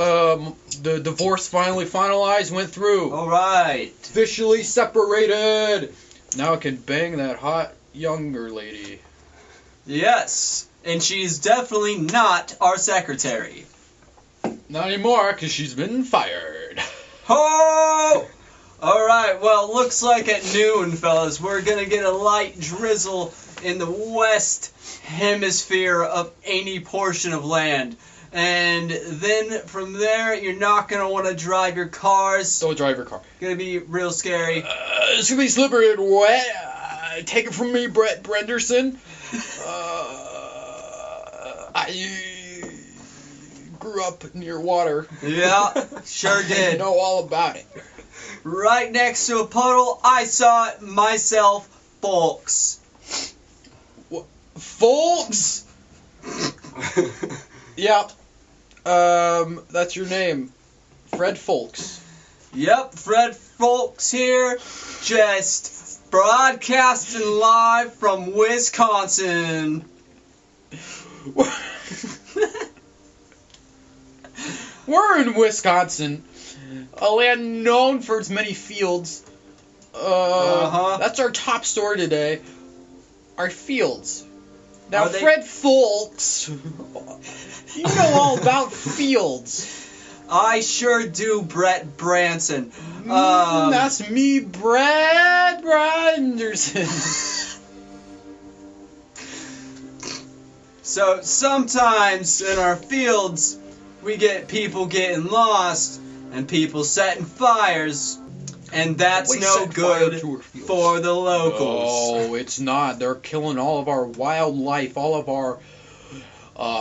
the divorce finally finalized, went through. Alright. Officially separated. Now I can bang that hot younger lady. Yes. And she's definitely not our secretary. Not anymore, because she's been fired. Ho! Alright, well, looks like at noon, fellas, we're gonna get a light drizzle in the west hemisphere of any portion of land. And then from there, you're not gonna want to drive your cars. Don't drive your car. Gonna be real scary. It's gonna be slippery and wet. Take it from me, Brett Brenderson. I grew up near water. Yeah, sure I did. know all about it. Right next to a puddle, I saw it myself, folks. What? Folks? Yep. That's your name. Fred Folks. Yep, Fred Folks here, just broadcasting live from Wisconsin. We're in Wisconsin, a land known for its many fields. That's our top story today. Our fields. Now, Fred Folks, you know all about fields. I sure do, Brett Branson. That's me, Brett Branderson. So sometimes in our fields, we get people getting lost and people setting fires, and that's no good for the locals. No, it's not. They're killing all of our wildlife, all of our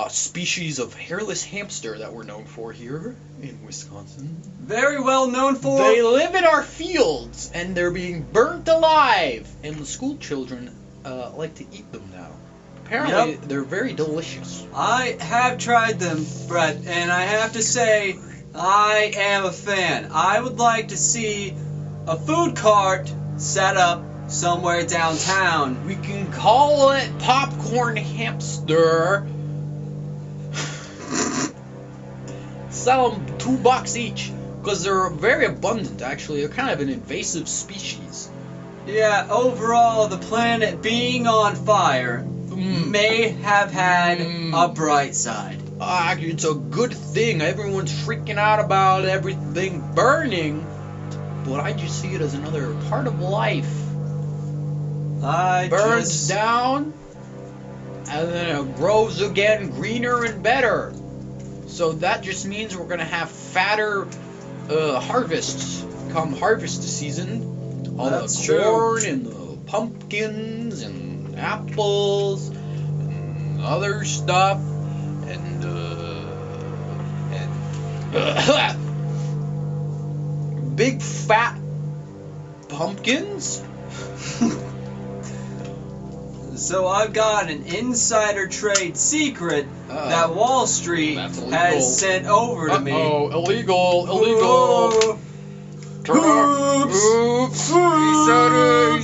species of hairless hamster that we're known for here in Wisconsin. Very well known for. They live in our fields, and they're being burnt alive, and the school children like to eat them now. Apparently, they're very delicious. I have tried them, Brett, and I have to say, I am a fan. I would like to see a food cart set up somewhere downtown. We can call it Popcorn Hamster. Sell them $2 each, because they're very abundant, actually. They're kind of an invasive species. Yeah, overall, the planet being on fire may have had a bright side. It's a good thing. Everyone's freaking out about everything burning, but I just see it as another part of life. Burns down, and then it grows again, greener and better. So that just means we're gonna have fatter harvests come harvest season. All the corn and the pumpkins and apples and other stuff and big fat pumpkins. So I've got an insider trade secret that Wall Street has sent over to me. Illegal. Turn off. Oops. He said it.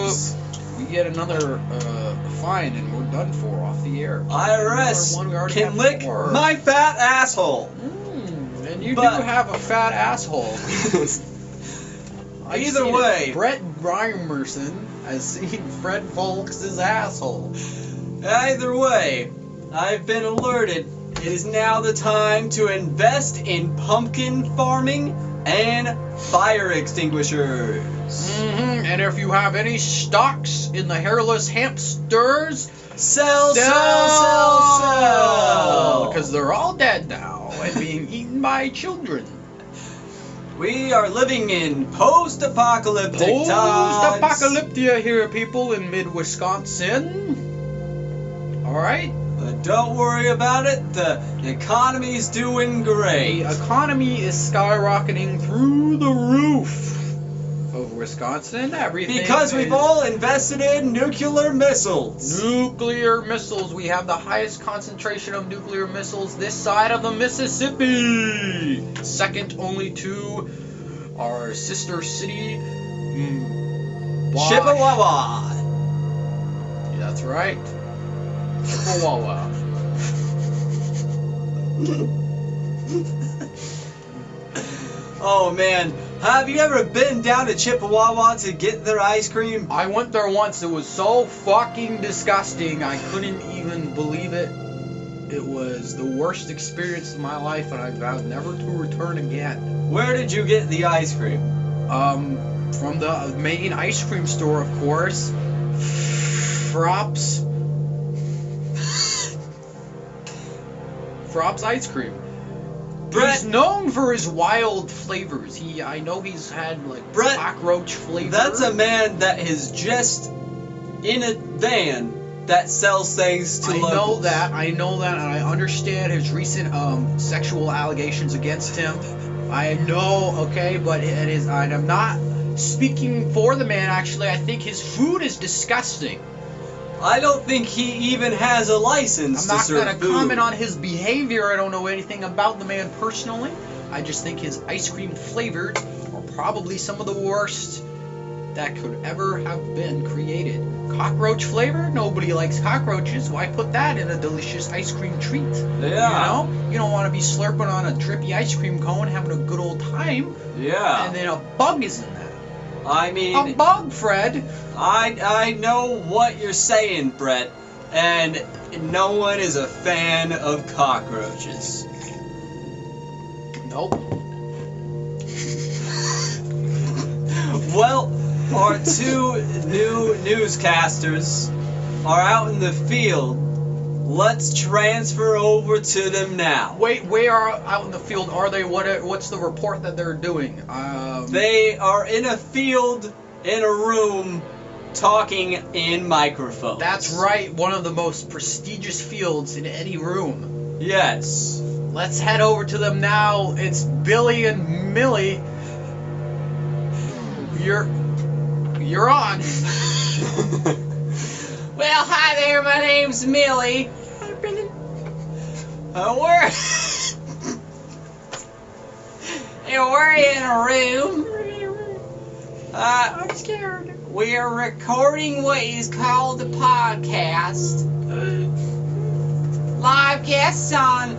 Oops. We get another fine and we're done for off the air. IRS can lick my fat asshole. And you do have a fat asshole. Either way, Brett Reimerson has seen Fred Folks' asshole. Either way, I've been alerted. It is now the time to invest in pumpkin farming and fire extinguishers. And if you have any stocks in the hairless hamsters, sell. Because they're all dead now and being eaten by children. We are living in post-apocalyptic times. Post-apocalyptia here, people, in mid-Wisconsin. Alright? Don't worry about it. The economy's doing great. The economy is skyrocketing through the roof of Wisconsin. Because we've all invested in nuclear missiles. Nuclear missiles. We have the highest concentration of nuclear missiles this side of the Mississippi. Second only to our sister city, Chippewa. That's right. Chippewa. Oh man, have you ever been down to Chippewa to get their ice cream? I went there once. It was so fucking disgusting. I couldn't even believe it. It was the worst experience of my life, and I vowed never to return again. Where did you get the ice cream? From the main ice cream store, of course. Fropp's ice cream. Brett, He's known for his wild flavors. I know he's had like Brett, cockroach flavor. that's a man that is just in a van that sells things to locals. I know that, and I understand his recent sexual allegations against him. I know, okay, but it is. I'm not speaking for the man. Actually, I think his food is disgusting. I don't think he even has a license I'm to not serve gonna food. comment on his behavior. I don't know anything about the man personally. I just think his ice cream flavors are probably some of the worst that could ever have been created. Cockroach flavor? Nobody likes cockroaches. Why put that in a delicious ice cream treat? Yeah. You know? You don't want to be slurping on a drippy ice cream cone, having a good old time, Yeah. and then a bug is in that. I mean, A bug, Fred. I know what you're saying, Brett, and no one is a fan of cockroaches. Nope. Well, our two new newscasters are out in the field. Let's transfer over to them now. Wait, where out in the field are they? What's the report that they're doing? They are in a field, in a room, talking in microphones. That's right, one of the most prestigious fields in any room. Yes. Let's head over to them now. It's Billy and Millie. You're on. Well, hi there, my name's Millie. We're we're in a room. I'm scared. We are recording what is called a podcast. Live guests on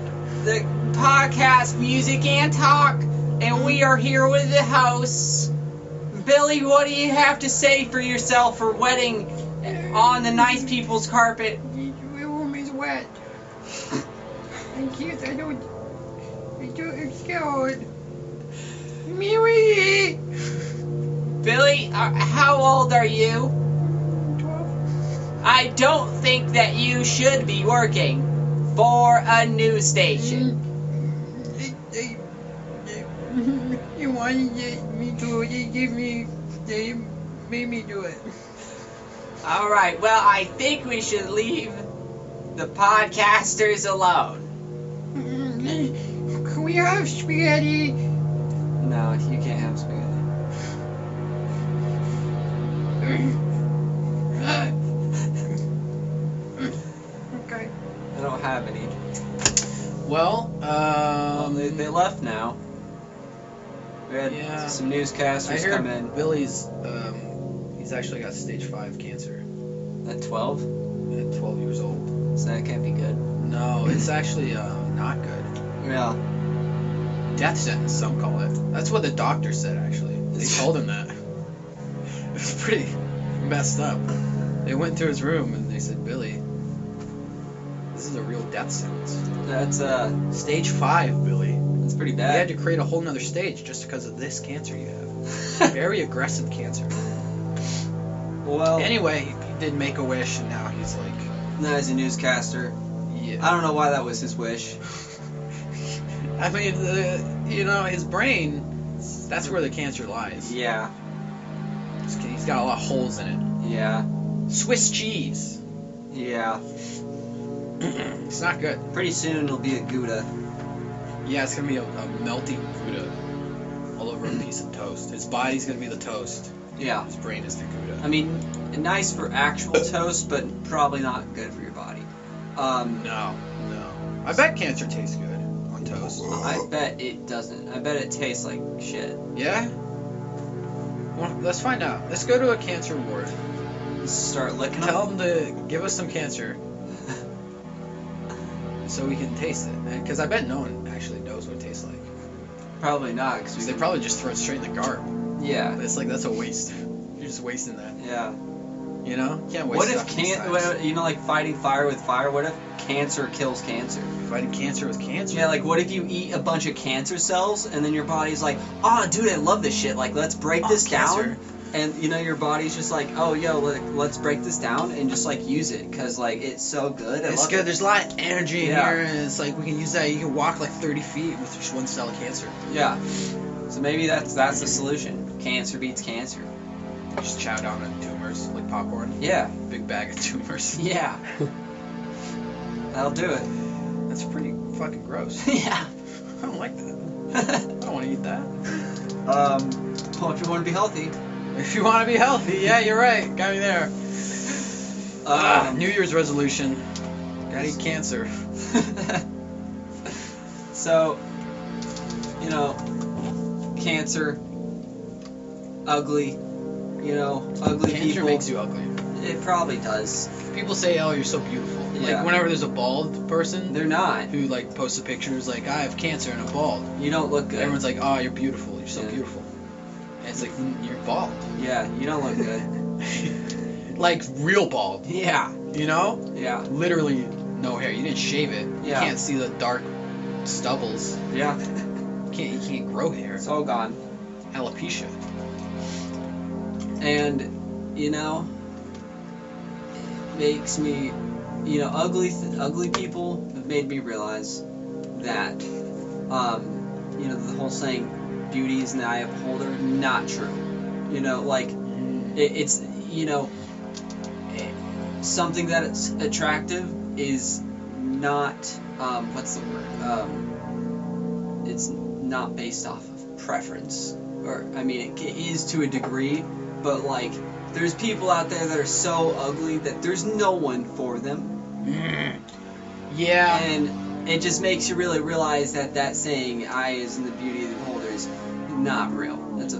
the podcast Music and Talk, and we are here with the hosts. Billy, what do you have to say for yourself for wedding on the nice people's carpet? The room is wet. I can't, I'm scared. Mary! Billy, how old are you? 12. I don't think that you should be working for a news station. They wanted me to, they made me do it. Alright, well, I think we should leave the podcasters alone. Can we have spaghetti? No, you can't have spaghetti. Okay. I don't have any. Well, They left now. We had Yeah. some I newscasters hear come in Billy's, he's actually got stage 5 cancer at 12, at 12 years old. so that can't be good. No, it's actually, not good. Yeah. Death sentence, some call it. That's what the doctor said, actually. They told him that. It's pretty messed up. They went to his room and they said, Billy, this is a real death sentence. That's Stage 5, Billy. that's pretty We had bad. to create a whole nother stage just because of this cancer you have. Very aggressive cancer. Well, Anyway, he did make a wish and now he's like, now he's a newscaster. yeah. I don't know why that was his wish. I mean, his brain, that's where the cancer lies. Yeah. He's got a lot of holes in it. Yeah. Swiss cheese. Yeah. It's not good. Pretty soon it'll be a Gouda. Yeah, it's gonna be a melty Gouda all over a piece of toast. His body's gonna be the toast. Yeah. His brain is the Gouda. I mean, nice for actual toast, but probably not good for your body. No. I bet cancer tastes good on toast. I bet it doesn't. I bet it tastes like shit. Yeah? Well, let's find out. Let's go to a cancer ward. Start licking them. Tell them to give us some cancer. so we can taste it. Because I bet no one actually knows what it tastes like. Probably not, So because they probably just throw it straight in the garb. Yeah. But it's like, that's a waste. You're just wasting that. Yeah. You know? Can't waste What it if off these times. you know, like fighting fire with fire? What if cancer kills cancer? Fighting cancer with cancer? Yeah, like what if you eat a bunch of cancer cells and then your body's like, oh, dude, I love this shit. Like, let's break this cancer. down. And you know, your body's just like, oh, yo, let's break this down and just like use it because like it's so good. I It's love good. it. There's a lot of energy in Yeah. here, and it's like we can use that. You can walk like 30 feet with just one cell of cancer. Yeah. So maybe that's the solution. Cancer beats cancer. Just chow down on tumors like popcorn. Yeah. Big bag of tumors. Yeah. That'll do it. That's pretty fucking gross. Yeah. I don't like that. I don't want to eat that. Well, if you want to be healthy. If you want to be healthy, yeah, you're right. Got me there. New Year's resolution. Gotta eat cancer. So, you know, cancer, ugly, you know, ugly Cancer people. makes you ugly. It probably does. People say, "Oh, you're so beautiful." Yeah. Like whenever there's a bald person They're not. who like posts a picture, is like, "I have cancer and I'm bald." You don't look good. Everyone's like, "Oh, you're beautiful. You're so Yeah. beautiful." And it's like, You're bald." Yeah, you don't look good. Like real bald. Yeah. You know? Yeah. Literally no hair. You didn't shave it. Yeah. You can't see the dark stubbles. Yeah. You can't grow hair. It's all gone. Alopecia. And, you know, it makes me, you know, ugly people have made me realize that, you know, the whole saying, beauty is in the eye of the beholder, not true. You know, like, it's, you know, something that's attractive is not, what's the word? It's not based off of preference. Or, I mean, it is to a degree, but, like, there's people out there that are so ugly that there's no one for them. Yeah. And it just makes you really realize that saying, eye is in the beauty of the beholder, is not real. That's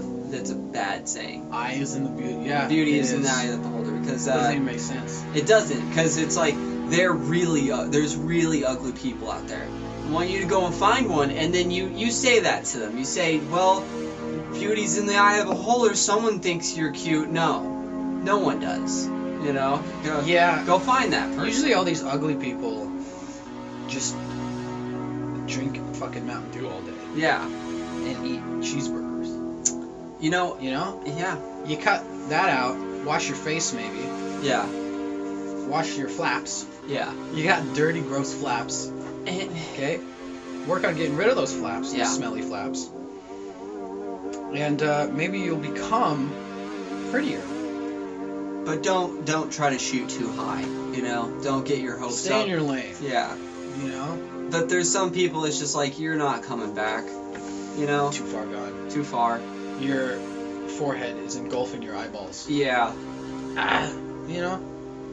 a bad saying. Eye is in the beauty. Yeah. Beauty it is in the eye of the beholder, because Doesn't even make sense. it doesn't, because it's like there's really ugly people out there. I want you to go and find one, and then you say that to them. You say, well, beauty's in the eye of the beholder. Someone thinks you're cute. No one does. You know. Go find that person. Usually all these ugly people just drink fucking Mountain Dew all day Yeah. and eat cheeseburgers. You know. You know? Yeah. You cut that out. Wash your face maybe. Yeah. Wash your flaps. Yeah. You got dirty, gross flaps. And Okay? Work on getting rid of those flaps, Yeah. those smelly flaps. And maybe you'll become prettier. but don't try to shoot too high. You know. Don't get your hopes Stay up. in your lane. Yeah. You know? But there's some people. It's just like you're not coming back. You know. Too far gone. Too far. Your forehead is engulfing your eyeballs. Yeah. You know?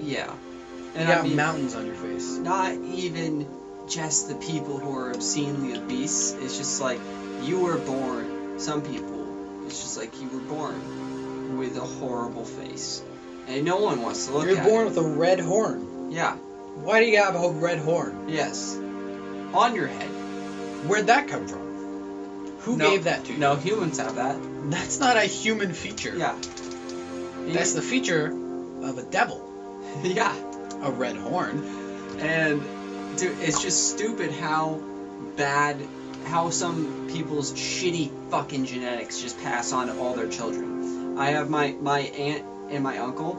Yeah. You And got I mean, mountains on your face. not even just the people who are obscenely obese. It's just like you were born. Some people, it's just like you were born with a horrible face, and no one wants to look You're at born it. with a red horn. Yeah. Why do you have a red horn? Yes. On your head. Where'd that come from? Who No- gave that to you? No humans have that. That's not a human feature. Yeah. That's the feature of a devil. Yeah. A red horn. And dude, it's just stupid how some people's shitty fucking genetics just pass on to all their children. I have my aunt and my uncle.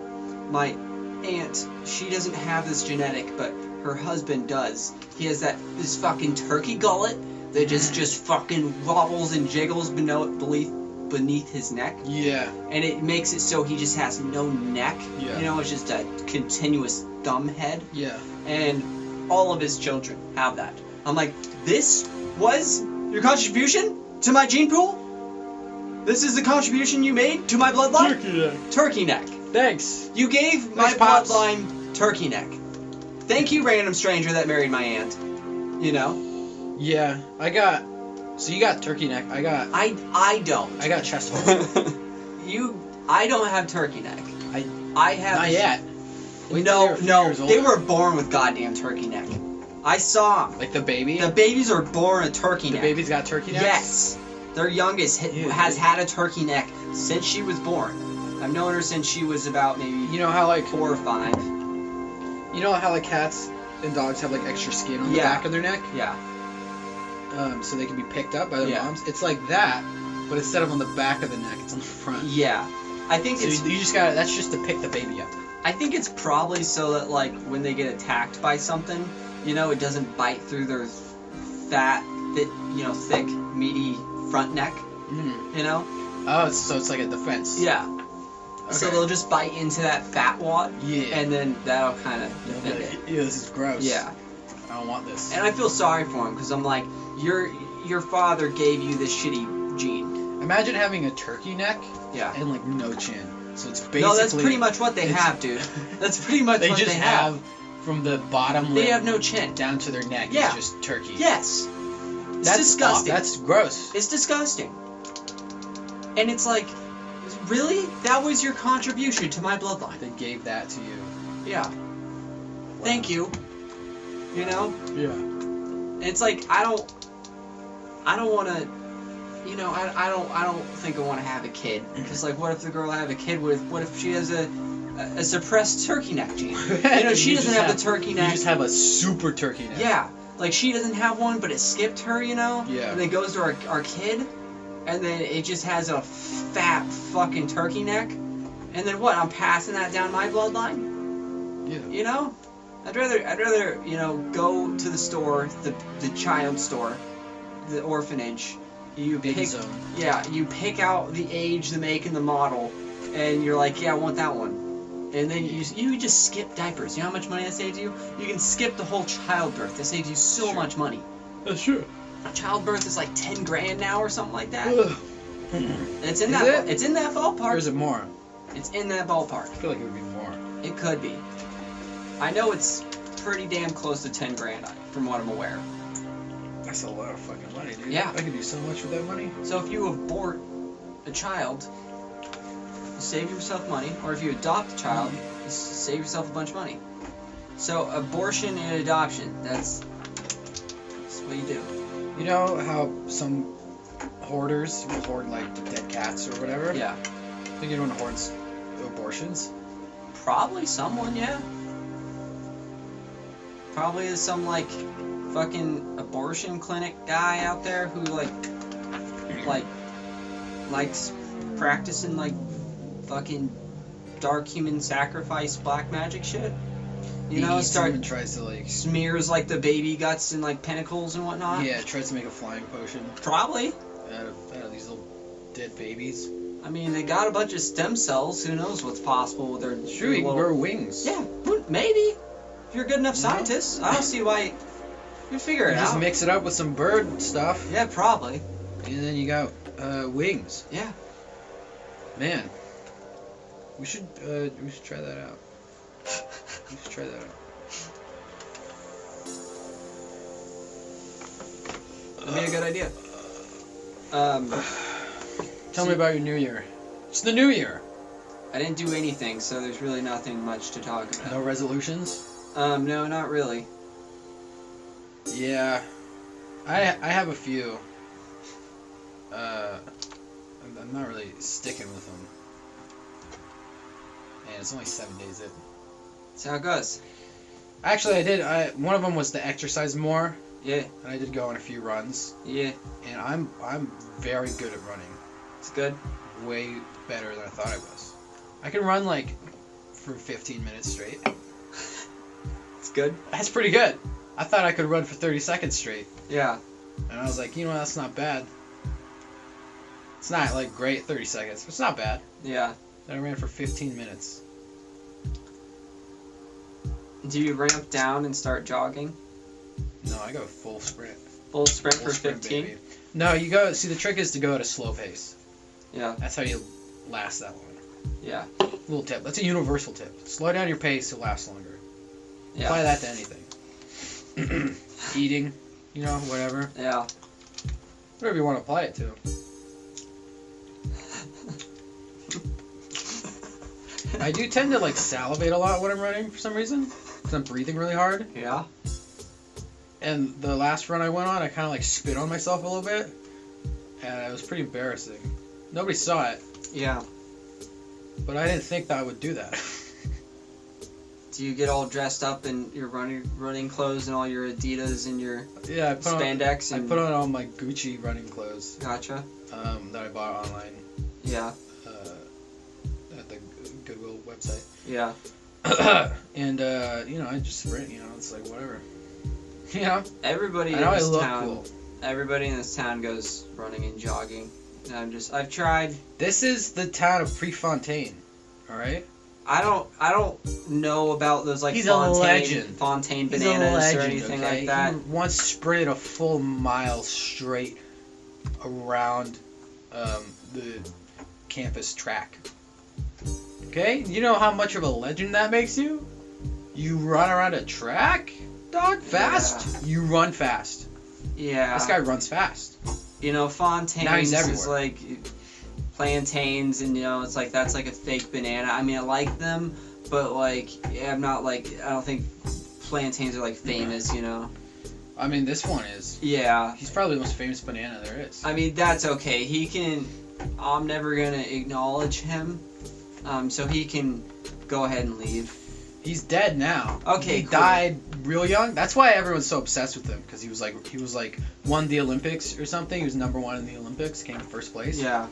My aunt, she doesn't have this genetic, but her husband does. He has this fucking turkey gullet that just fucking wobbles and jiggles beneath his neck. Yeah. And it makes it so he just has no neck. Yeah. You know, it's just a continuous thumb head. Yeah. And all of his children have that. I'm like, this was your contribution to my gene pool? This is the contribution you made to my bloodline? Turkey neck. Thanks. You gave my Thanks, Pops. bloodline turkey neck. Thank you, random stranger that married my aunt. You know? Yeah. So you got turkey neck. I don't. got chest hole. I don't have turkey neck. I have. Not yet. Wait till you're a few years They older. were born with goddamn turkey neck. I saw them. Like the baby? The babies are born a turkey The neck. baby's got turkey necks? Yes. Their youngest has had a turkey neck since she was born. I've known her since she was about maybe You know how like 4 or 5. you know how like cats and dogs have like extra skin on the Yeah. back of their neck? Yeah. So they can be picked up by their Yeah. moms. It's like that, but instead of on the back of the neck, it's on the front. Yeah. I think So it's you just got that's just to pick the baby up. I think it's probably so that like when they get attacked by something, you know, it doesn't bite through their fat, thick, meaty front neck, Mm. you know? Oh, so it's like a defense. Yeah. Okay. So they'll just bite into that fat wad, Yeah. and then that'll kind of You'll be defend like, it. ew, this is gross. Yeah. I don't want this. And I feel sorry for him because I'm like, your father gave you this shitty gene. Imagine having a turkey neck Yeah. and like no chin. So it's basically No, that's pretty much what they it's- have, dude. That's pretty much they what just they have from the bottom They lip have no chin. down to their neck. Yeah. It's just turkey. Yes. It's That's disgusting. That's gross. It's disgusting. And it's like, really? That was your contribution to my bloodline? They gave that to you. Yeah. Thank you. You know? Yeah. It's like I don't want to. You know, I don't think I want to have a kid because like, what if the girl I have a kid with? What if she has a suppressed turkey neck gene? You know, she doesn't have the turkey neck. You just have a super turkey neck. Yeah, like she doesn't have one, but it skipped her. You know. Yeah. And then goes to our kid, and then it just has a fat fucking turkey neck, and then what? I'm passing that down my bloodline. Yeah. You know. I'd rather go to the store, the child store, the orphanage. You Baby pick, zone. yeah, you pick out the age, the make, and the model, and you're like, yeah, I want that one. And then you just skip diapers. You know how much money that saves you? You can skip the whole childbirth. That saves you so Sure. much money. That's true. Childbirth is like 10 grand now or something like that. Ugh. And it's in Is that. it? It's in that Or ballpark. is it more? It's in that ballpark. I feel like it would be more. It could be. I know it's pretty damn close to 10 grand, from what I'm aware. That's a lot of fucking money, dude. Yeah. I could do so much with that money. So if you abort a child, you save yourself money, or if you adopt a child, you save yourself a bunch of money. So abortion and adoption, that's what you do. You know how some hoarders will hoard like dead cats or whatever? Yeah. Think anyone hoards abortions? Probably someone, yeah. Probably is some like fucking abortion clinic guy out there who likes practicing like fucking dark human sacrifice black magic shit. You know, Someone tries to like smears like the baby guts and like pinnacles and whatnot. yeah, tries to make a flying potion Probably. out of these little dead babies. I mean, they got a bunch of stem cells. Who knows what's possible with their Sure, you can little... grow wings. Yeah, maybe. If you're a good enough scientist, I don't see why. You figure You it just out. mix it up with some bird stuff, Yeah, probably. and then you got wings. Yeah. Man, we should try that out. We should try that out. That'd be a good idea. Tell me about your new year. It's the new year. I didn't do anything, so there's really nothing much to talk No about. resolutions. No, not really. Yeah, I have a few. I'm not really sticking with them. And it's only 7 days in. That's how it goes. Actually, I did. One of them was to exercise more, Yeah, and I did go on a few runs. yeah, And I'm very good at running. it's good. Way better than I thought I was. I can run like for 15 minutes straight. It's good. That's pretty good. I thought I could run for 30 seconds straight. Yeah. And I was like, you know, that's not bad. It's not like great 30 seconds, but it's not bad. Yeah. Then I ran for 15 minutes. Do you ramp down and start jogging? No, I go full sprint. Full sprint Full for sprint, 15? baby. No, you go. See, the trick is to go at a slow pace. Yeah. That's how you last that long. Yeah. Little tip. That's a universal tip. Slow down your pace to last longer. Yeah. Apply that to anything. Eating, you know, whatever. Yeah. Whatever you want to apply it to. I do tend to like salivate a lot when I'm running for some reason, because I'm breathing really hard. Yeah. And the last run I went on, I kind of like spit on myself a little bit, and it was pretty embarrassing. Nobody saw it, Yeah. but I didn't think that I would do that. Do you get all dressed up in your running clothes and all your Adidas and your Yeah, spandex? I And put on all my Gucci running clothes Gotcha. that I bought online Yeah. at the Goodwill website. Yeah. And I just ran. It's like whatever. Everybody I in know I this look town. cool. Everybody in this town goes running and jogging. And I've tried. This is the town of Prefontaine. All right. I don't know about those like He's a legend. Fontaine He's a bananas legend, or anything okay? like that. He once sprinted a full mile straight around the campus track. Okay? You know how much of a legend that makes you? You run around a track, dog? Fast? Yeah. You run fast. Yeah. This guy runs fast. Fontaines Now he's is everywhere. like plantains, and it's like that's like a fake banana. I mean, I like them, but like I'm not like I don't think plantains are like famous. I mean, this one is. Yeah. He's probably the most famous banana there is. I mean, that's okay. He can. I'm never gonna acknowledge him. So he can go ahead and leave. He's dead now. Okay, He cool. died real young. That's why everyone's so obsessed with him, because he was like won the Olympics or something. He was number 1 in the Olympics, came in first place. Yeah.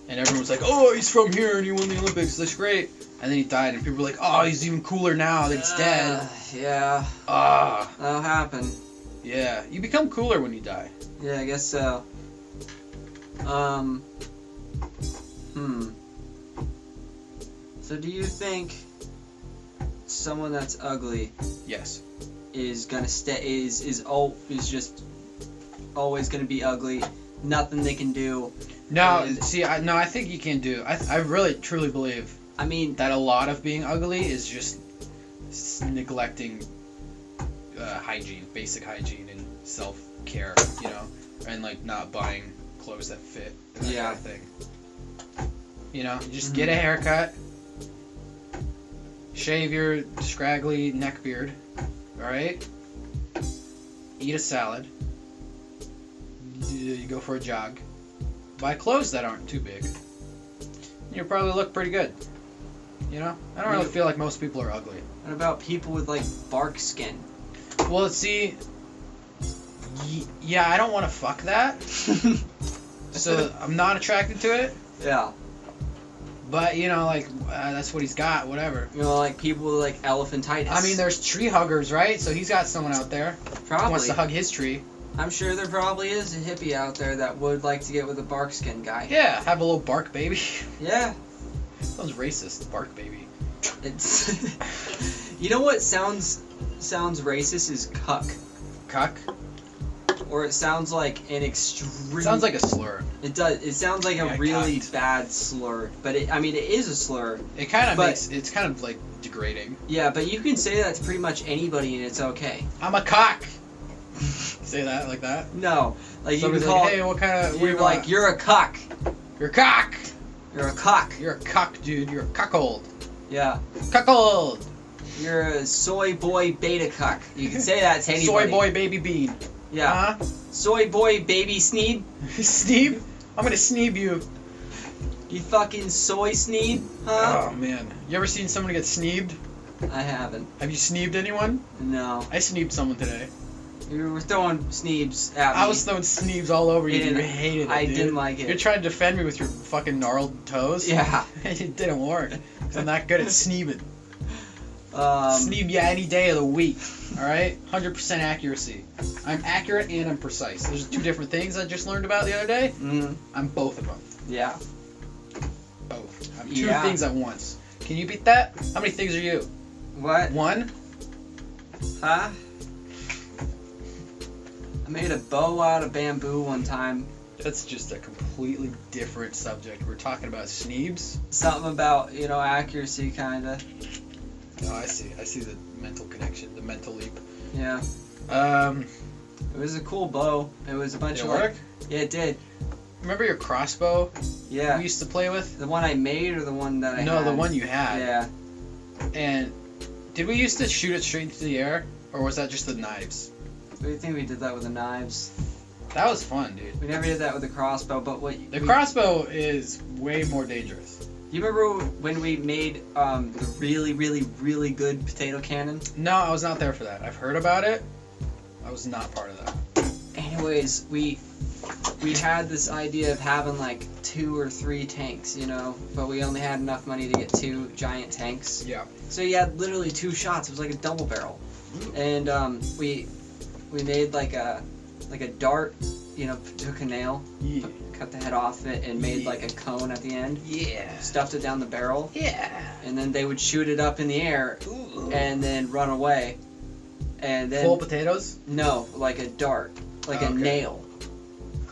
And everyone was like, "Oh, he's from here and he won the Olympics. That's great." And then he died, and people were like, "Oh, he's even cooler now that he's dead." Yeah. Ah, That'll happen. yeah. You become cooler when you die. Yeah, I guess so. So do you think someone that's ugly Yes. is gonna is just always gonna be ugly? Nothing they can do. No, And- see, I think you can do. I really truly believe I mean, that a lot of being ugly is just neglecting hygiene, basic hygiene and self-care, and like not buying clothes that fit and that Yeah. kind of thing. You just get a haircut, shave your scraggly neck beard, alright? Eat a salad, you go for a jog, buy clothes that aren't too big, and you'll probably look pretty good. I don't really feel like most people are ugly. what about people with like bark skin? Well, see, yeah, I don't want to fuck that, so I'm not attracted to it. Yeah. But that's what he's got. Whatever. Like people with like elephantitis. I mean, there's tree huggers, right? So he's got someone out there who probably. wants to hug his tree. I'm sure there probably is a hippie out there that would like to get with a bark skin guy. Yeah, have a little bark baby. Yeah. Sounds racist, bark baby. It's. You know what sounds racist is cuck, Cuck. or it sounds like an extreme. Sounds like a slur. It does. It sounds like Yeah, a really cucked. bad slur, but it is a slur. It kind of But- makes. It's kind of like degrading. Yeah, but you can say that to pretty much anybody and it's okay. I'm a cock. Say that like that. No, like you Somebody's can call. like, hey, what kind of? What do You're you like want? you're a cuck. You're a cock. You're a cock. You're a cock, dude. You're a cuckold. Yeah. Cuckold. You're a soy boy beta cuck. You can say that to anybody. Soy boy baby bean. Yeah. Huh? Soy boy baby sneed. Sneeb? I'm gonna sneeb you. You fucking soy sneed, huh? Oh man. You ever seen someone get sneebed? I haven't. Have you sneebed anyone? No. I sneebed someone today. You were throwing sneebs at me. I was throwing sneebs all over you. You You didn't- hated it, I dude. didn't like it. You're trying to defend me with your fucking gnarled toes. Yeah. It didn't work. 'Cause I'm not good at sneebing. Um, Sneeb you any day of the week. Alright? 100% accuracy. I'm accurate and I'm precise. There's 2 different things I just learned about the other day. mhm. I'm both of them. Yeah. Both. I'm 2 Yeah. things at once. Can you beat that? How many things are you? What? 1? Huh? I made a bow out of bamboo one time. That's just a completely different subject. We're talking about sneebs. Something about, accuracy, kinda. Oh, I see. I see the mental connection, the mental leap. Yeah. Um, It was a cool bow. It was a bunch did it of like. work? Yeah, it did. Remember your crossbow Yeah. we used to play with? The one I made or the one that I No, had? the one you had. Yeah. And did we used to shoot it straight into the air, or was that just the knives? We think we did that with the knives. That was fun, dude. We never did that with the crossbow, but The crossbow is way more dangerous. You remember when we made the really, really, really good potato cannon? No, I was not there for that. I've heard about it. I was not part of that. Anyways, we had this idea of having like 2 or 3 tanks, you know, but we only had enough money to get 2 giant tanks. Yeah. So you had literally 2 shots. It was like a double barrel, and we made like a dart, you know, took a nail, Yeah. cut the head off it, and made like a cone at the end. Yeah. Stuffed it down the barrel, Yeah. and then they would shoot it up in the air Ooh. and then run away. And then Full potatoes? no, like a dart, like Oh, a okay. nail.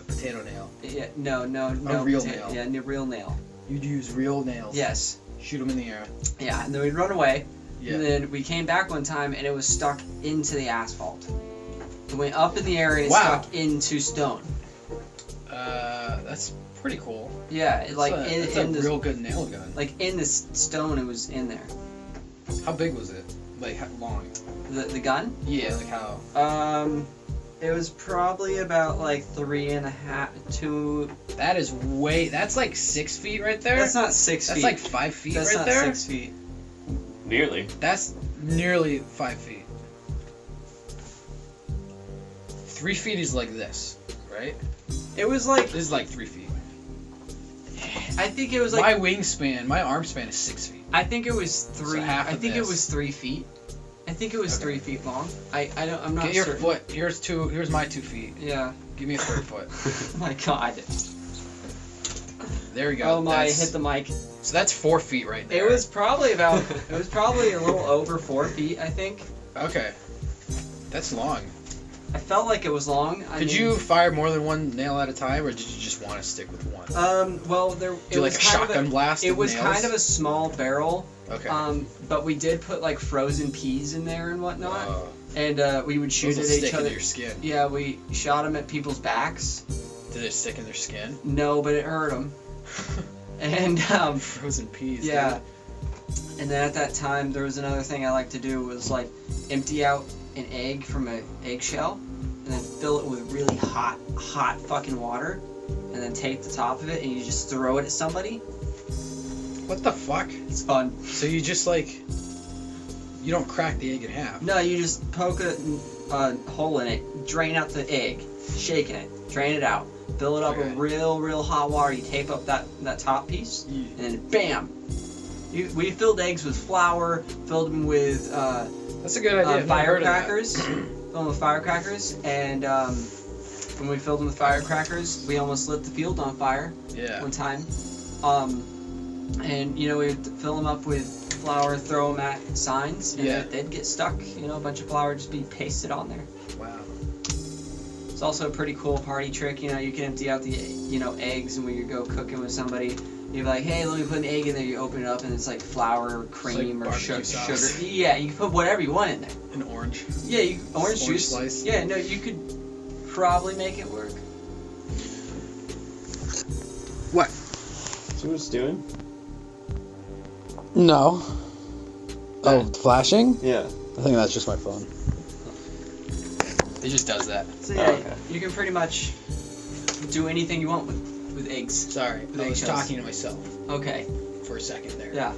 A potato nail. Yeah, no, real potato- nail. Yeah, a real nail. You'd use real nails. Yes. Shoot them in the air. Yeah, and then we'd run away. Yeah. And then we came back one time and it was stuck into the asphalt. It went up in the air and it Wow. stuck into stone. That's pretty cool. Yeah, It's like it's in a the real good nail gun. like in the stone, it was in there. How big was it? Like how long? The gun. Yeah, like how? It was probably about like 3.5 to. That is way. That's like 6 feet right there. That's not 6 feet. That's like 5 feet That's right not there. 6 feet. Nearly. That's nearly 5 feet. 3 feet is like this, right? It was like This is like 3 feet. I think it was like My wingspan, my arm span is 6 feet. I think it was 3. half I of think it this. was 3 feet. I think it was Okay. 3 feet long. I'm not Get your certain. foot. Here's my 2 feet. Yeah. Give me a third foot. Oh my god. There we go. Oh my! That's- Hit the mic. So that's 4 feet right there. It was probably about. It was probably a little over 4 feet. I think. Okay. That's long. I felt like it was long. Could you fire more than one nail at a time, or did you just want to stick with one? Well, there. It Do was like a kind of shotgun blast? It of was nails? kind of a small barrel. Okay. But we did put like frozen peas in there and whatnot, and we would shoot those will at each stick other. into your skin. Yeah, we shot them at people's backs. Did it stick in their skin? No, but it hurt them. And Frozen peas. yeah. Dude. And then at that time, there was another thing I like to do was like empty out an egg from an eggshell, and then fill it with really hot fucking water, and then tape the top of it, and you just throw it at somebody. What the fuck? It's fun. So you just like, you don't crack the egg in half. No, you just poke a hole in it, drain out the egg, shaking it, drain it out, fill it up Okay. with real hot water. You tape up that top piece, Yeah. and then bam. We filled eggs with flour, filled them with That's a good idea. I've never heard of that. firecrackers, filled them with firecrackers, and when we filled them with firecrackers, we almost lit the field on fire Yeah. one time. And you know, we'd fill them up with flour, throw them at signs, and Yeah. they'd get stuck. You know, a bunch of flour just be pasted on there. Wow. It's also a pretty cool party trick. You know, you can empty out the eggs, and when you go cooking with somebody, you're like, hey, let me put an egg in there. You open it up, and it's like flour, cream, like or barbecue sugar. sauce. Yeah, you can put whatever you want in there. An orange. Yeah, orange juice. Slice. Yeah, no, you could probably make it work. What? See what it's doing? No. Oh, flashing? Yeah. I think that's just my phone. It just does that. So yeah, Oh, okay. you can pretty much do anything you want with eggs. Sorry, With I was eggshells. talking to myself Okay. for a second there. Yeah.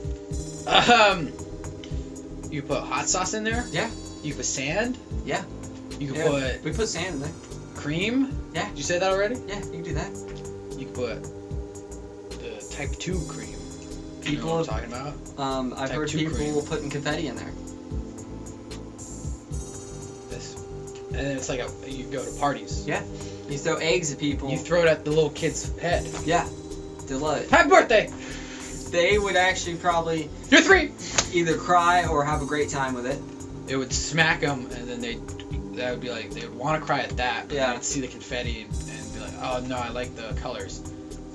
You put hot sauce in there? Yeah. You put sand? Yeah. You can Yeah. put We put sand in there. cream? Yeah. Did you say that already? Yeah, you can do that. You can put the type 2 cream. You know People what I'm have- talking about? I've Type heard 2 people cream. putting confetti in there. This. And then it's like you go to parties. Yeah. You throw eggs at people. You throw it at the little kid's head. Yeah. They love it. Happy birthday! They would actually probably You're 3! either cry or have a great time with it. It would smack them, and then that would be like, they would want to cry at that, but Yeah. they'd see the confetti and be like, oh no, I like the colors.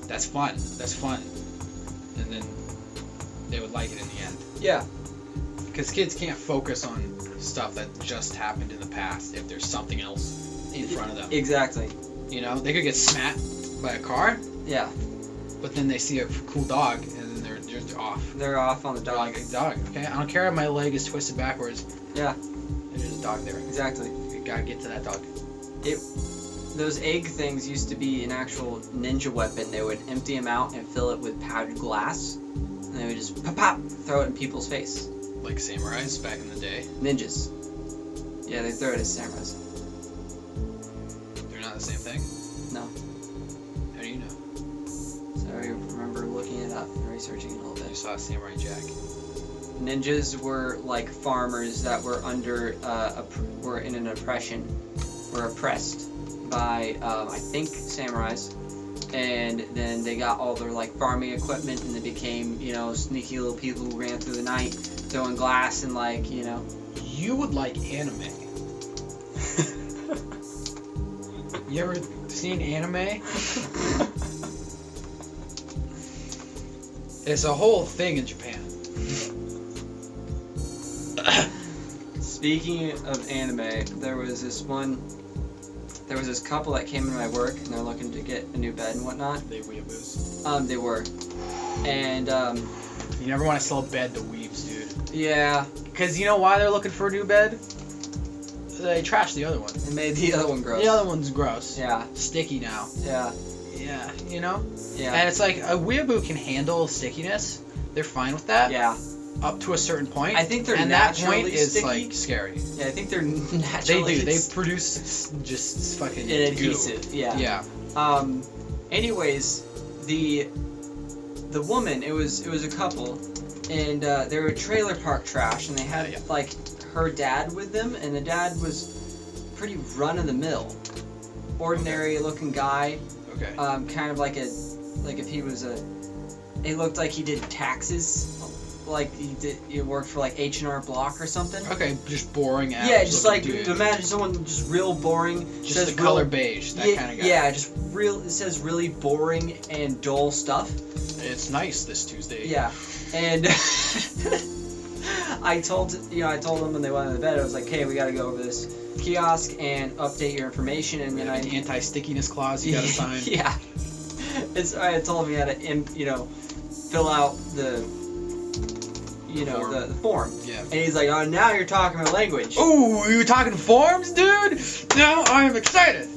That's fun. That's fun. And then they would like it in the end. Yeah. Because kids can't focus on stuff that just happened in the past if there's something else in front of them. Exactly. You know, they could get smacked by a car, Yeah. but then they see a cool dog, and then they're just off. They're off on the They're dog. like a dog, okay? I don't care if my leg is twisted backwards. Yeah. There's a dog there. Exactly. You gotta get to that dog. Those egg things used to be an actual ninja weapon. They would empty them out and fill it with powdered glass, and they would just pop, pop, throw it in people's face. Like samurais back in the day. Ninjas. Yeah, they throw it at samurais. They're not the same thing? No. How do you know? So I remember looking it up and researching it a little You bit. saw Samurai Jack. Ninjas were like farmers that were under, were in an oppression, were oppressed by, I think, samurais. And then they got all their like farming equipment, and they became, you know, sneaky little people who ran through the night, throwing glass and like, you know. You would like anime. You ever seen anime? It's a whole thing in Japan. Speaking of anime, there was this couple that came in my work, and they're looking to get a new bed and whatnot. They weeaboos. They were. And, You never want to sell a bed to weebs, dude. yeah, Because you know why they're looking for a new bed? They trashed the other one. it made the other one gross. The other one's gross. Yeah, Sticky now. yeah, Yeah, you know? yeah, And it's like, a weeaboo can handle stickiness. They're fine with that. yeah. Up to a certain point. I think they're and that naturally point is sticky. like scary. Yeah, I think they're They naturally do. They produce just fucking an goo. adhesive. Yeah. Yeah. Anyways, the woman, it was a couple, and they were trailer park trash, and they had Yeah. like her dad with them, and the dad was pretty run of the mill, ordinary looking guy, Okay. kind of like if he was it looked like he did taxes, like he worked for like H&R Block or something. Okay, just boring ass. Yeah, just like dude. imagine someone just real boring. Just says the real- color beige, that yeah, kind of guy. Yeah, just real. It says really boring and dull stuff. It's nice this Tuesday. Yeah, and I told them when they went to bed, I was like, hey, we got to go over this kiosk and update your information, and then An anti-stickiness clause you gotta sign. Yeah, I told him he had to fill out the the form. Yeah. And he's like, oh, now you're talking my language. Ooh, you talking forms, dude? Now I'm excited.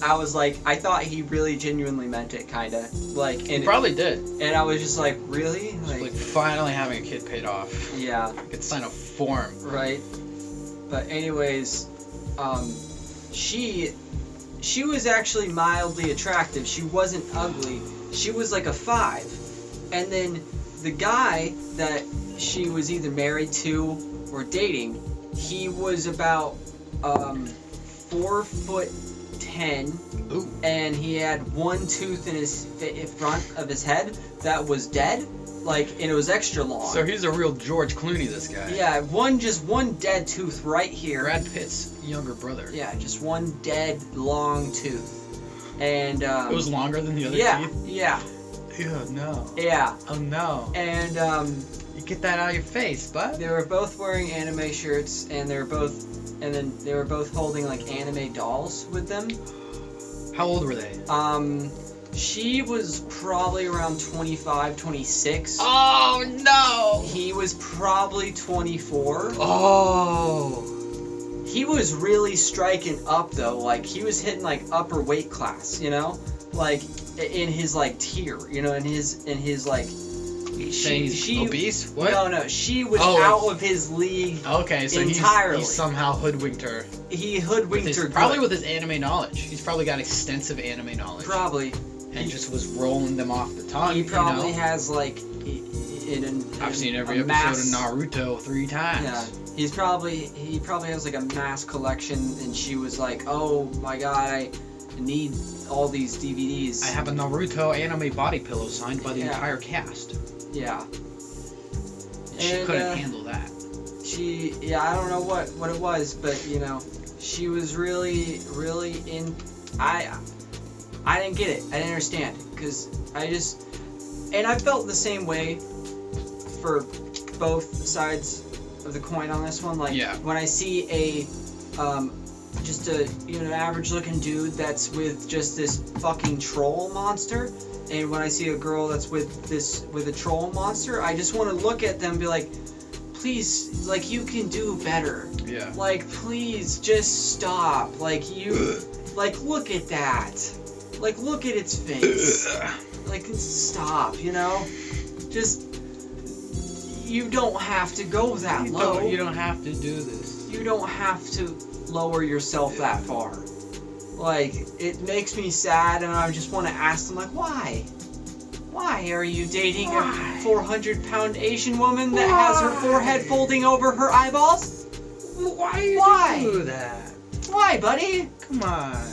I was like, I thought he really genuinely meant it, kind of. Like, He and probably did. and I was just like, really? Like finally having a kid paid off. Yeah, I could sign a form. right. But anyways, she was actually mildly attractive. She wasn't ugly. She was like a 5. And then the guy that she was either married to or dating, he was about 4'10", Ooh. and he had one tooth in his front of his head that was dead, and it was extra long. So he's a real George Clooney, this guy. Yeah, one dead tooth right here. Brad Pitt's younger brother. Yeah, just one dead long tooth, and It was longer than the other yeah, teeth? yeah, Ew, no. yeah, Oh no. and You get that out of your face, bud. they were both wearing anime shirts, and they were both holding like anime dolls with them. How old were they? She was probably around 25, 26. Oh no. He was probably 24. Oh. He was really striking up though, like he was hitting like upper weight class, like in his like tier, in his like. Saying he's obese? What? No, she was Oh, out of his league. Okay, so entirely. He's somehow hoodwinked her. He hoodwinked her. Probably good. with his anime knowledge. He's probably got extensive anime knowledge. Probably. And just was rolling them off the tongue. He probably you know? has like. I've seen every episode of Naruto 3 times. Yeah, he probably has like a mass collection, and she was like, "Oh my god, I need all these DVDs." I have a Naruto anime body pillow signed by the Yeah. entire cast. Yeah. She And, couldn't handle that. I don't know what it was, but she was really in. I didn't get it. I didn't understand, because I felt the same way for both sides of the coin on this one. Like, Yeah. when I see just a average looking dude that's with just this fucking troll monster, and when I see a girl that's with a troll monster, I just want to look at them and be like, please, like, you can do better. Yeah. Like, please, just stop. Like, like, look at that. Like, look at its face. Like, stop, you know? Just, you don't have to go that low. You don't have to do this. You don't have to lower yourself that far. Like, it makes me sad, and I just want to ask them, like, why? Why are you dating a 400-pound Asian woman that has her forehead folding over her eyeballs? Why you do that? Why, buddy? Come on.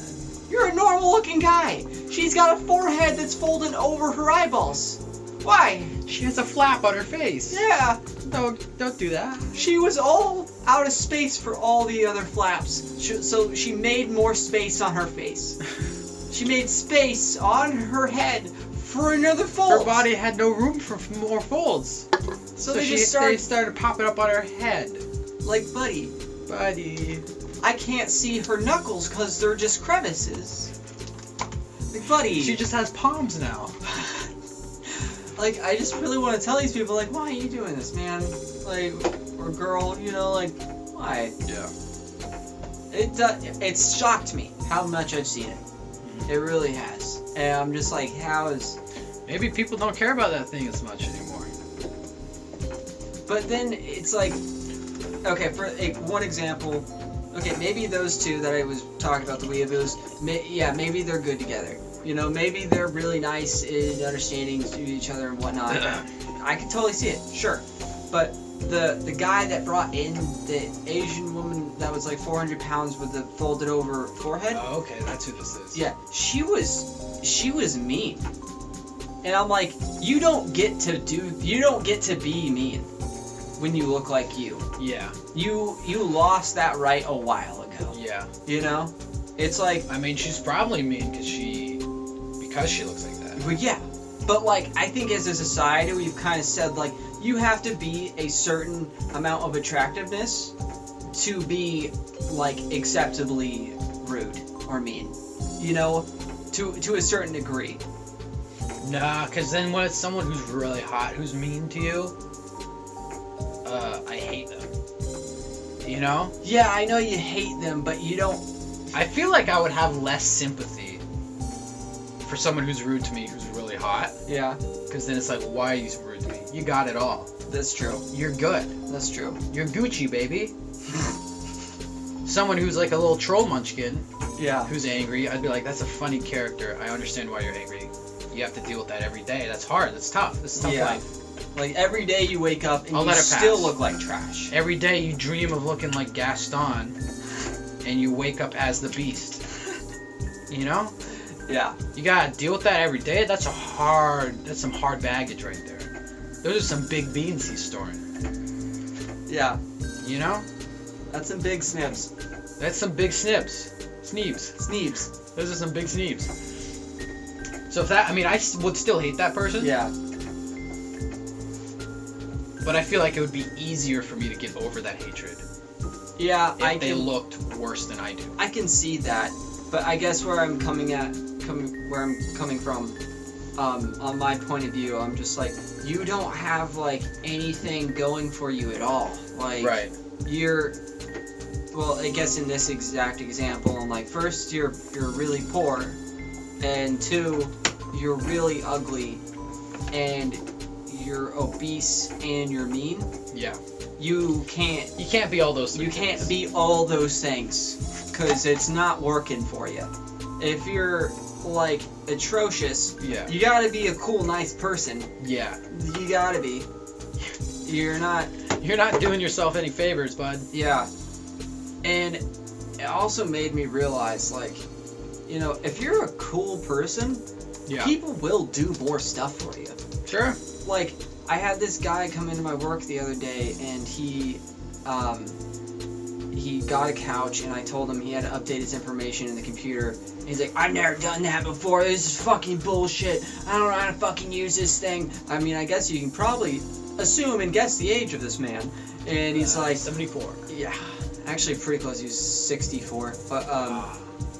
You're a normal-looking guy. She's got a forehead that's folded over her eyeballs. Why? She has a flap on her face. Yeah. Don't do that. She was all out of space for all the other flaps. So she made more space on her face. She made space on her head for another fold. Her body had no room for more folds. So they started popping up on her head. Like, buddy, I can't see her knuckles because they're just crevices. Like, buddy. She just has palms now. Like, I just really want to tell these people, like, why are you doing this, man? Like, or girl, you know, like, why? Yeah. It's shocked me how much I've seen it. It really has. And I'm just like, how is... Maybe people don't care about that thing as much anymore. But then it's like, okay, for one example, okay, maybe those two that I was talking about, the weeaboos, maybe they're good together. You know, maybe they're really nice and understanding to each other and whatnot. I can totally see it, sure. But the guy that brought in the Asian woman that was like 400 pounds with the folded over forehead. Oh, okay, that's who this is. Yeah, she was mean. And I'm like, you don't get to be mean when you look like you. Yeah. You lost that right a while ago. Yeah. You know? It's like, I mean, she's probably mean because she looks like that. well, yeah. But like, I think as a society, we've kind of said, like, you have to be a certain amount of attractiveness to be, like, acceptably rude or mean. You know? To a certain degree. Nah, because then when it's someone who's really hot who's mean to you, I hate them. You know? Yeah, I know you hate them, but you don't... I feel like I would have less sympathy for someone who's rude to me who's really hot. Yeah. Because then it's like, why are you so rude to me? You got it all. That's true. You're good. That's true. You're Gucci, baby. Someone who's like a little troll munchkin, Yeah. who's angry, I'd be like, that's a funny character. I understand why you're angry. You have to deal with that every day. That's hard. That's tough. That's tough Yeah. life. Like, every day you wake up and I'll you let it still pass. look like trash. Every day you dream of looking like Gaston, and you wake up as the Beast. You know? Yeah. You gotta deal with that every day. That's some hard baggage right there. Those are some big beans he's storing. Yeah. You know? That's some big snips. That's some big snips. Sneebs. Sneebs. Those are some big sneebs. So if that, I mean, I would still hate that person. Yeah. But I feel like it would be easier for me to get over that hatred Yeah, if they looked worse than I do. I can see that, but I guess where I'm coming from, on my point of view, I'm just like, you don't have like anything going for you at all. Like, Right. Well, I guess in this exact example, I'm like, first you're really poor, and two, you're really ugly, and you're obese and you're mean. Yeah. You can't be all those things. You can't be all those things, because it's not working for you. If you're, like, atrocious, Yeah. you gotta be a cool, nice person. Yeah. You gotta be. You're not... You're not doing yourself any favors, bud. Yeah. And it also made me realize, like, you know, if you're a cool person, Yeah. people will do more stuff for you. Sure. Like, I had this guy come into my work the other day, and he got a couch, and I told him he had to update his information in the computer. And he's like, I've never done that before. This is fucking bullshit. I don't know how to fucking use this thing. I mean, I guess you can probably assume and guess the age of this man. And he's like... 74. Yeah. Actually, pretty close. He was 64. But,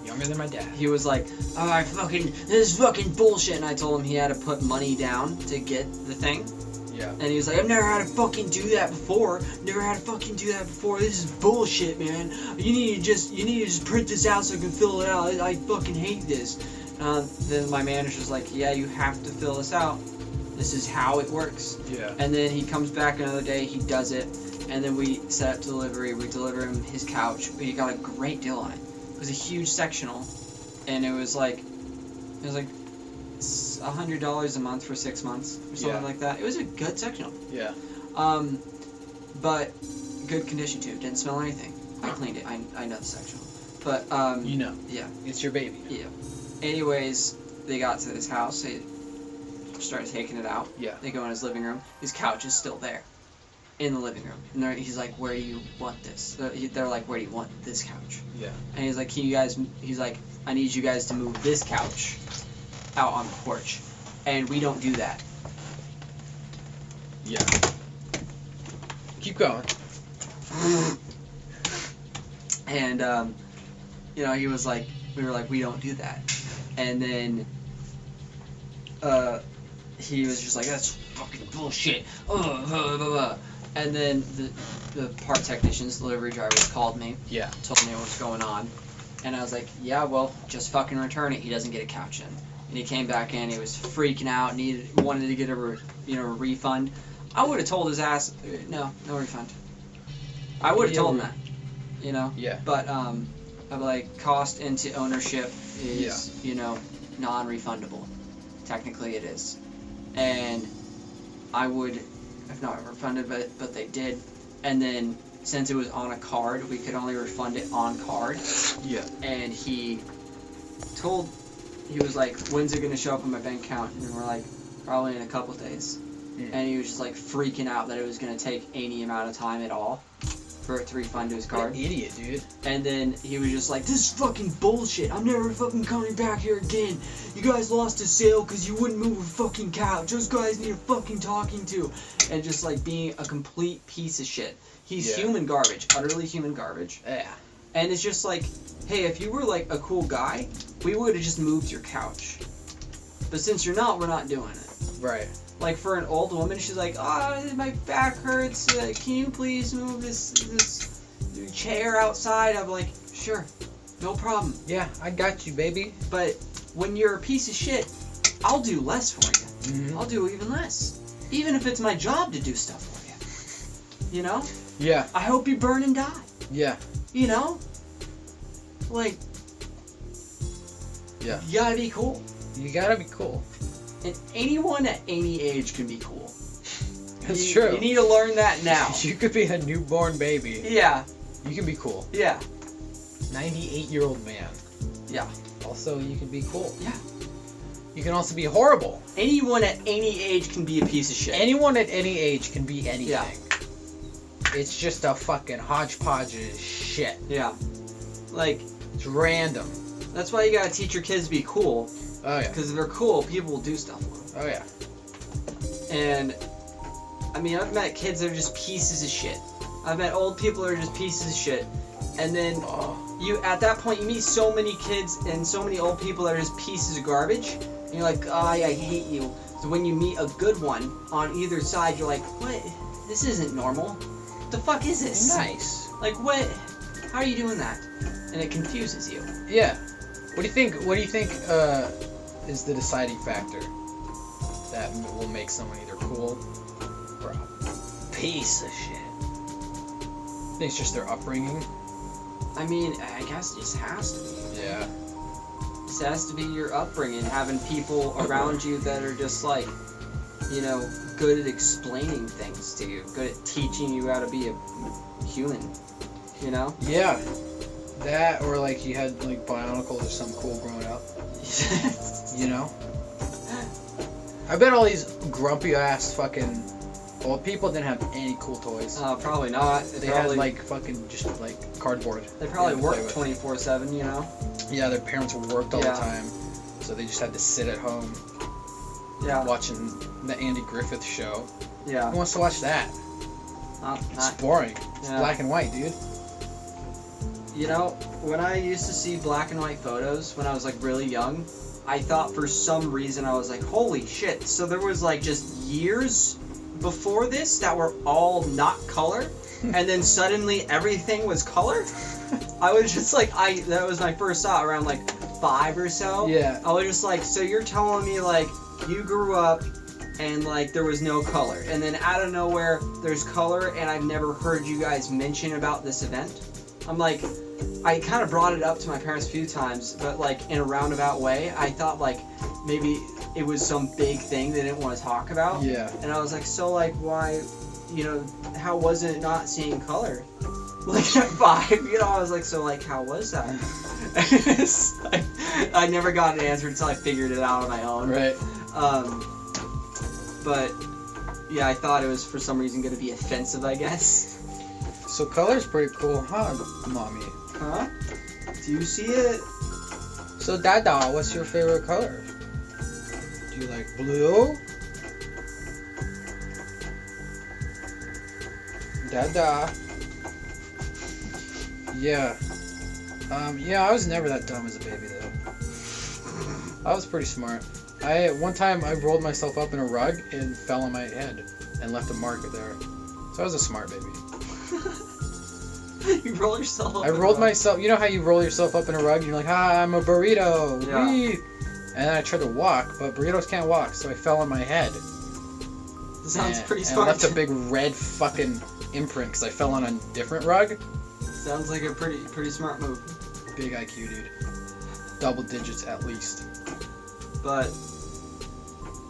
Younger than my dad. he was like, this is fucking bullshit. And I told him he had to put money down to get the thing. Yeah. And he was like, I've never had to fucking do that before. This is bullshit, man. You need to just print this out so I can fill it out. I fucking hate this. Then my manager's like, yeah, you have to fill this out. This is how it works. Yeah. And then he comes back another day, he does it, and then we set up delivery. We deliver him his couch. We got a great deal on it. It was a huge sectional, and it was like $100 a month for 6 months or something like that. It was a good sectional. Yeah. But good condition too. Didn't smell anything. I cleaned it. I know the sectional. But You know. yeah. It's your baby. Yeah. Anyways, they got to this house. They started taking it out. Yeah. They go in his living room. His couch is still there, in the living room. And he's like, "Where do you want this?" They're like, "Where do you want this couch?" Yeah. And he's like, He's like, "I need you guys to move this couch out on the porch," and we don't do that. Yeah. Keep going. And he was like, we were like, "We don't do that," and then he was just like, "That's fucking bullshit." And then the part technicians, delivery drivers called me, Yeah. told me what's going on, and I was like, "Yeah, well, just fucking return it. He doesn't get a couch in." And he came back in. He was freaking out. Wanted to get a refund. I would have told his ass, no refund. I would have told him that, Yeah. But I'm like, cost into ownership is non-refundable. Technically, it is, and I would have not refunded, but they did. And then since it was on a card, we could only refund it on card. Yeah. And he was like, "When's it gonna show up on my bank account?" And we're like, "Probably in a couple days." And he was just like freaking out that it was gonna take any amount of time at all for it to refund to his What card. an idiot, dude. And then he was just like, "This is fucking bullshit. I'm never fucking coming back here again. You guys lost a sale because you wouldn't move a fucking couch. Those guys need a fucking talking to." And just like being a complete piece of shit. He's human garbage, utterly human garbage. Yeah. And it's just like, hey, if you were like a cool guy, we would have just moved your couch. But since you're not, we're not doing it. Right. Like for an old woman, she's like, "Oh, my back hurts. Can you please move this chair outside?" I'm like, "Sure, no problem." Yeah, I got you, baby. But when you're a piece of shit, I'll do less for you. Mm-hmm. I'll do even less, even if it's my job to do stuff for you. You know? Yeah. I hope you burn and die. Yeah. You know? Like, Yeah. you gotta be cool. You gotta be cool. And anyone at any age can be cool. That's true. You need to learn that now. You could be a newborn baby. Yeah. You can be cool. Yeah. 98-year-old man. Yeah. Also, you can be cool. Yeah. You can also be horrible. Anyone at any age can be a piece of shit. Anyone at any age can be anything. Yeah. It's just a fucking hodgepodge of shit. Yeah. Like, It's random. that's why you gotta teach your kids to be cool. Oh yeah. Because if they're cool, people will do stuff for them. Oh yeah. And, I mean, I've met kids that are just pieces of shit. I've met old people that are just pieces of shit. And then, at that point, you meet so many kids and so many old people that are just pieces of garbage. And you're like, "Oh, I hate you." So when you meet a good one on either side, you're like, "What? This isn't normal. What the fuck is this?" Nice. Like, what? How are you doing that? And it confuses you. Yeah. What do you think is the deciding factor that will make someone either cool or a piece of shit? I think it's just their upbringing. I mean, I guess it just has to be. Yeah. This has to be your upbringing, having people around you that are just like, good at explaining things to you, good at teaching you how to be a human, Yeah. That, or like you had like Bionicles or something cool growing up. I bet all these grumpy ass fucking old people didn't have any cool toys. Probably not. They had like fucking just like cardboard. They probably to play worked with. 24/7, Yeah, their parents worked all the time, so they just had to sit at home Yeah. watching the Andy Griffith show. Yeah. Who wants to watch that? It's boring. It's Yeah. black and white, dude. When I used to see black and white photos when I was like really young, I thought for some reason I was like, holy shit. So there was like just years before this that were all not color, and then suddenly everything was color. I was just like, that was my first thought around like 5 or so. Yeah. I was just like, so you're telling me like you grew up and like there was no color, and then out of nowhere there's color, and I've never heard you guys mention about this event. I'm like, I kind of brought it up to my parents a few times, but like in a roundabout way. I thought like maybe it was some big thing they didn't want to talk about. Yeah. And I was like, so like why, how was it not seeing color? Like at 5, I was like, so like how was that? It's like, I never got an answer until I figured it out on my own. Right. But yeah, I thought it was for some reason going to be offensive, I guess. So color's pretty cool, huh, mommy? Huh? Do you see it? So Dada, what's your favorite color? Do you like blue? Dada. Yeah. I was never that dumb as a baby though. I was pretty smart. One time I rolled myself up in a rug and fell on my head and left a mark there. So I was a smart baby. You roll yourself up. I rolled myself. You know how you roll yourself up in a rug and you're like, I'm a burrito. Yeah. Whee! And then I tried to walk, but burritos can't walk, so I fell on my head. That sounds pretty And smart. left a big red fucking imprint because I fell on a different rug. Sounds like a pretty smart move. Big IQ, dude. Double digits at least. But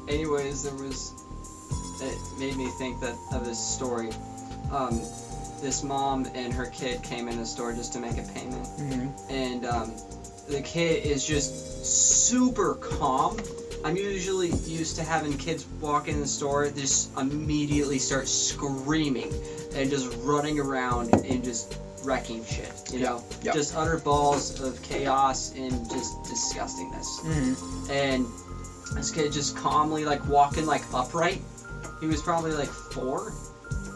anyways, it made me think of this story. This mom and her kid came in the store just to make a payment. Mm-hmm. And the kid is just super calm. I'm usually used to having kids walk in the store, just immediately start screaming and just running around and just wrecking shit, Yep. Just utter balls of chaos and just disgustingness. Mm-hmm. And this kid just calmly like walking like upright. He was probably like 4.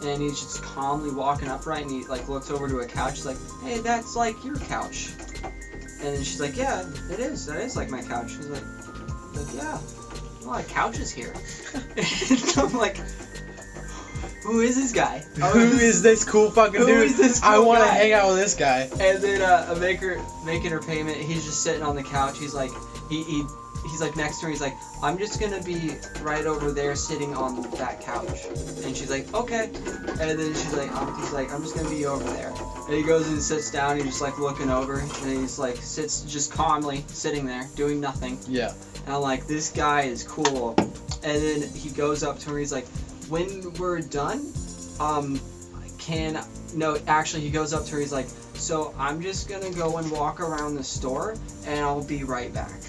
And he's just calmly walking upright, and he like looks over to a couch. He's like, "Hey, that's like your couch." And then she's like, "Yeah, it is. That is like my couch." He's like, "Yeah, a lot of couches here." And I'm like, "Who is this guy? Who is this cool fucking dude? Who is this cool I want to guy?" hang out with this guy. And then making her payment. He's just sitting on the couch. He's like, he's like next to her. He's like, "I'm just gonna be right over there sitting on that couch." And she's like, "Okay." And then he's like, "I'm just gonna be over there." And he goes and sits down. He's just like looking over, and he's like sits just calmly sitting there doing nothing. Yeah. And I'm like, this guy is cool. And then he goes up to her. He's like, "When we're done, actually, he goes up to her. He's like, so I'm just gonna go and walk around the store, and I'll be right back."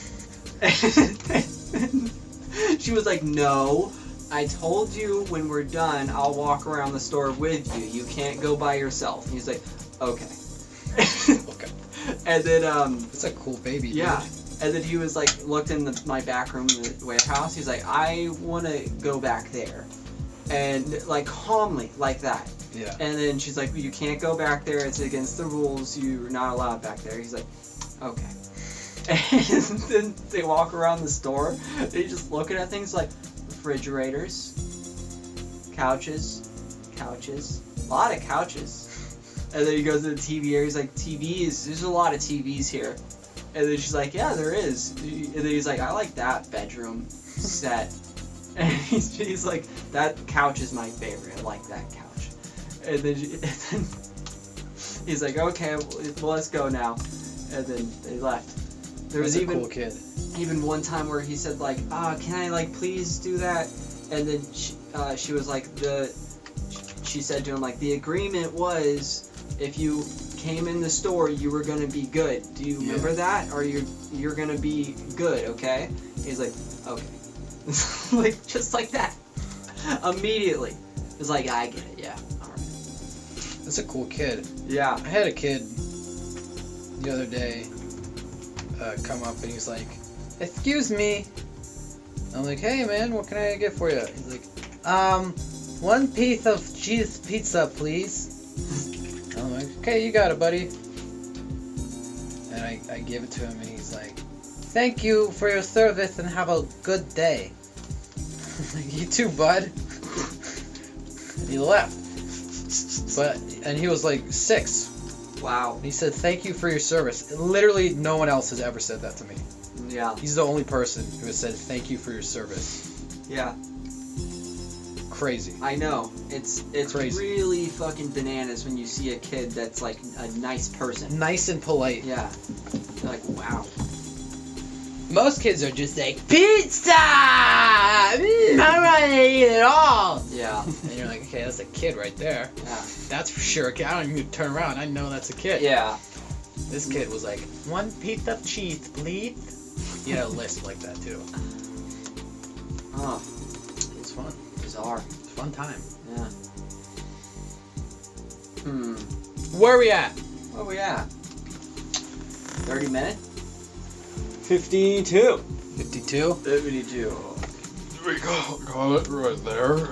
She was like, "No, I told you when we're done, I'll walk around the store with you. You can't go by yourself." He's like, "Okay." Okay. And then, That's a cool baby. yeah. Dude. And then he was like, looked in my back room in the warehouse. He's like, "I want to go back there." And like calmly, like that. Yeah. And then she's like, "You can't go back there. It's against the rules. You're not allowed back there." He's like, "Okay." And then they walk around the store. They just looking at things like refrigerators, couches, a lot of couches. And then he goes to the TV area. He's like, "TVs. There's a lot of TVs here." And then she's like, "Yeah, there is." And then he's like, "I like that bedroom set." And he's like, "That couch is my favorite. I like that couch." And then he's like, "Okay, well, let's go now." And then they left. There was That's a even cool kid. even one time where he said like, "Can I like please do that?" And then she was like, she said to him like, "The agreement was if you came in the store, you were gonna be good. Do you remember that? Or you're gonna be good, okay?" He's like, "Okay." Like just like that, immediately. It's like, "I get it. Yeah, all right." That's a cool kid. Yeah. I had a kid the other day come up and he's like, "Excuse me." I'm like, "Hey man, what can I get for you?" He's like, 1 piece of cheese pizza, please." I'm like, "Okay, you got it, buddy." And I give it to him and he's like, "Thank you for your service and have a good day." I'm like, "You too, bud." And he left. And he was like 6. Wow. And he said, "Thank you for your service." Literally, no one else has ever said that to me. Yeah. He's the only person who has said, "Thank you for your service." Yeah. Crazy. I know. It's Crazy. really fucking bananas when you see a kid that's like a nice person. Nice and polite. Yeah. You're like, wow. Most kids are just like, "Pizza! I don't want to eat it all." Yeah. And you're like, okay, that's a kid right there. Yeah. That's for sure a kid. I don't even need to turn around. I know that's a kid. Yeah. This kid was like, "1 piece of cheese, please." He had a list like that too. Oh, It was fun. bizarre. It's a fun time. Yeah. Where are we at? Where we at? 30 minutes? 52. 52. 52. We call it right there.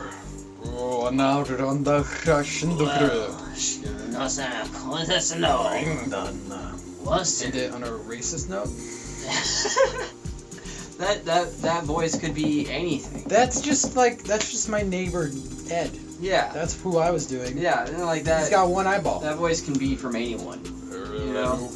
Oh, and now to on the crash in the grill. End it on a racist note. that voice could be anything. That's just my neighbor Ed. Yeah. That's who I was doing. Yeah, like that. He's got one eyeball. That voice can be from anyone. You know?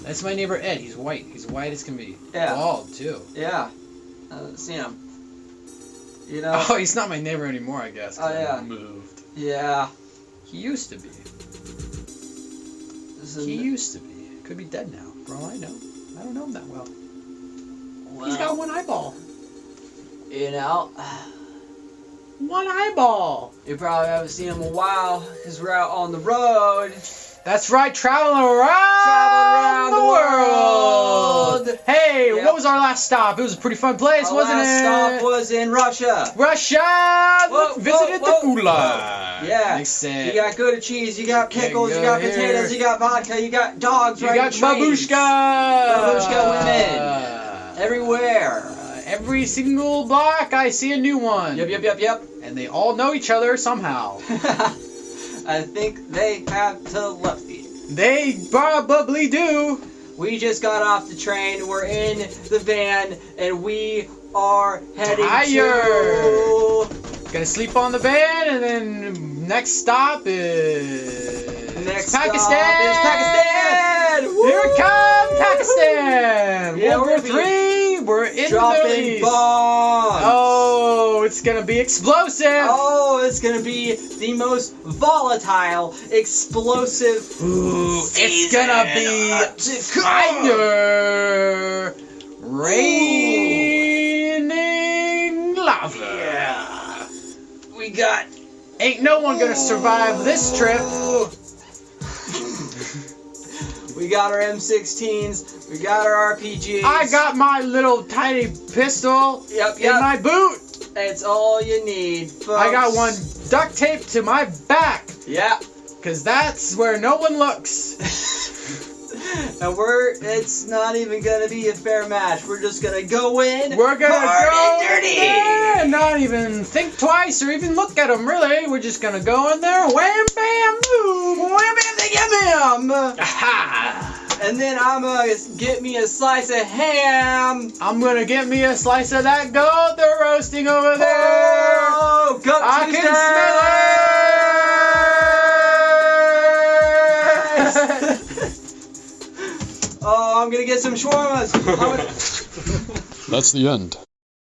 That's my neighbor Ed. He's white. He's white as can be. Yeah. Bald too. Yeah. See him. You know? Oh, he's not my neighbor anymore, I guess. 'Cause Oh, yeah. I moved. Yeah. He used to be. He used to be. Could be dead now, for all I know. I don't know him that well. He's got one eyeball. You know? One eyeball. You probably haven't seen him in a while because we're out on the road. That's right, traveling around the world. Hey, Yep. what was our last stop? It was a pretty fun place, Our wasn't last it? stop was in Russia. Russia. Whoa, Visited whoa, the whoa. gulag. Yeah. They said, You got Gouda cheese, you got pickles, you got go potatoes, here. you got vodka, you got dogs you riding got trains. babushka. women. Everywhere. Every single block, I see a new one. Yep. And they all know each other somehow. I think they have telepathy. They probably do. We just got off the train, we're in the van, and we are heading Tired. to... Gonna sleep on the van, and then next stop is Next Pakistan. stop is Pakistan! Here it comes, Pakistan. Yeah, World we're War gonna be III. We're in the Middle Dropping East. bombs! Oh, it's gonna be explosive. Oh, it's gonna be the most volatile, explosive. Ooh, it's gonna be fire, raining lava. Yeah. We got. Ain't no one gonna survive this trip. We got our M16s. We got our RPGs. I got my little tiny pistol Yep. in my boot. It's all you need, folks. I got one duct taped to my back, Yeah. cause that's where no one looks. And it's not even gonna be a fair match. We're just gonna go in. We're gonna hard go and dirty. there and not even think twice or even look at them, really. We're just gonna go in there, wham, bam, boom, Wham, bam, bam. aha. And then I'm gonna get me a slice of ham. I'm gonna get me a slice of that goat they're roasting over there. Oh, goat I Tuesday. can smell it. Oh, I'm gonna get some shawarmas. That's the end.